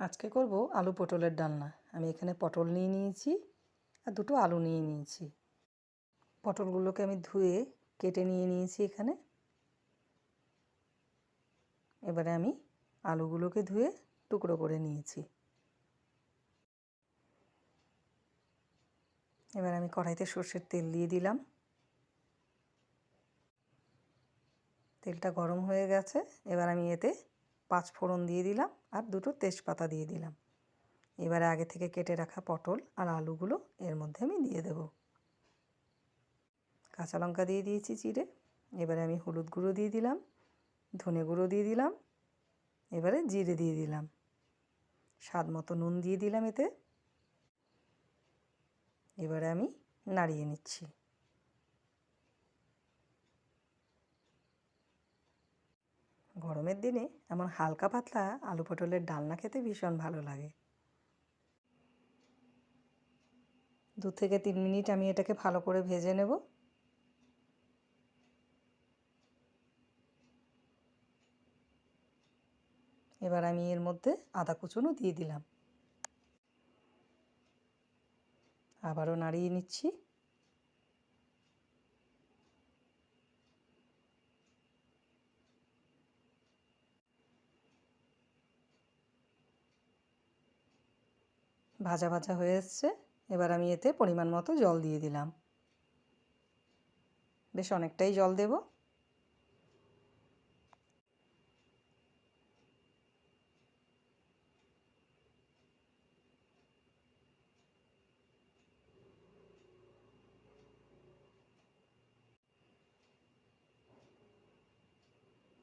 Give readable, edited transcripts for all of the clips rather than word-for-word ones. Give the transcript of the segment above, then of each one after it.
আজকে করব আলু পটলের ডালনা। আমি এখানে পটল নিয়ে নিয়েছি আর দুটো আলু নিয়ে নিয়েছি। পটলগুলোকে আমি ধুয়ে কেটে নিয়ে নিয়েছি এখানে। এবারে আমি আলুগুলোকে ধুয়ে টুকরো করে নিয়েছি। এবার আমি কড়াইতে সর্ষের তেল দিয়ে দিলাম। তেলটা গরম হয়ে গেছে। এবার আমি এতে 5 ফোড়ন দিয়ে দিলাম আর দুটো তেজপাতা দিয়ে দিলাম। এবারে আগে থেকে কেটে রাখা পটল আর আলুগুলো এর মধ্যে আমি দিয়ে দেব। কাঁচা লঙ্কা দিয়ে দিয়েছি চিড়ে। এবারে আমি হলুদ গুঁড়ো দিয়ে দিলাম, ধনে গুঁড়ো দিয়ে দিলাম, এবারে জিরে দিয়ে দিলাম, স্বাদ মতো নুন দিয়ে দিলাম এতে। এবারে আমি নাড়িয়ে নিচ্ছি। গরমের দিনে এমন হালকা পাতলা আলু পটলের ডালনা খেতে ভীষণ ভালো লাগে। 2 থেকে 3 মিনিট আমি এটাকে ভালো করে ভেজে নেব। এবার আমি এর মধ্যে আদা কুচনো দিয়ে দিলাম। আবারও নাড়িয়ে নিচ্ছি। ভাজা ভাজা হয়ে এসছে। এবার আমি এতে পরিমাণ মতো জল দিয়ে দিলাম। বেশ অনেকটাই জল দেব।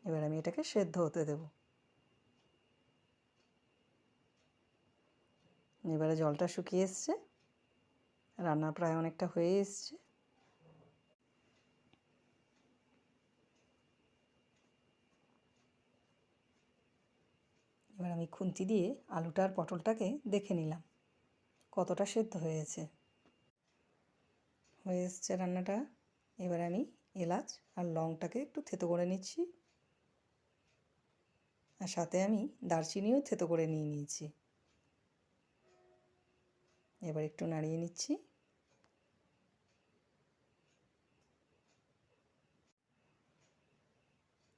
এবার আমি এটাকে সেদ্ধ হতে দেব। এবারে জলটা শুকিয়ে এসছে। রান্না প্রায় অনেকটা হয়ে এসছে। এবার আমি খুন্তি দিয়ে আলুটা আর পটলটাকে দেখে নিলাম কতটা সেদ্ধ হয়েছে। হয়ে এসছে রান্নাটা। এবার আমি এলাচ আর লংটাকে একটু থেতো করে নিচ্ছি, আর সাথে আমি দারচিনিও থেতো করে নিয়ে নিয়েছি। এবার একটু নাড়িয়ে নিচ্ছি।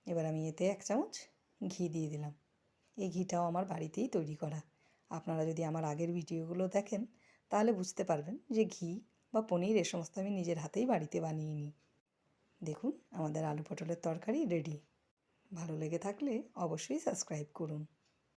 এবার আমি এতে 1 চামচ ঘি দিয়ে দিলাম। এই ঘিটাও আমার বাড়িতেই তৈরি করা। আপনারা যদি আমার আগের ভিডিওগুলো দেখেন তাহলে বুঝতে পারবেন যে ঘি বা পনির এ সমস্ত আমি নিজের হাতেই বাড়িতে বানিয়ে নিই। দেখুন আমাদের আলু পটলের তরকারি রেডি। ভালো লেগে থাকলে অবশ্যই সাবস্ক্রাইব করুন।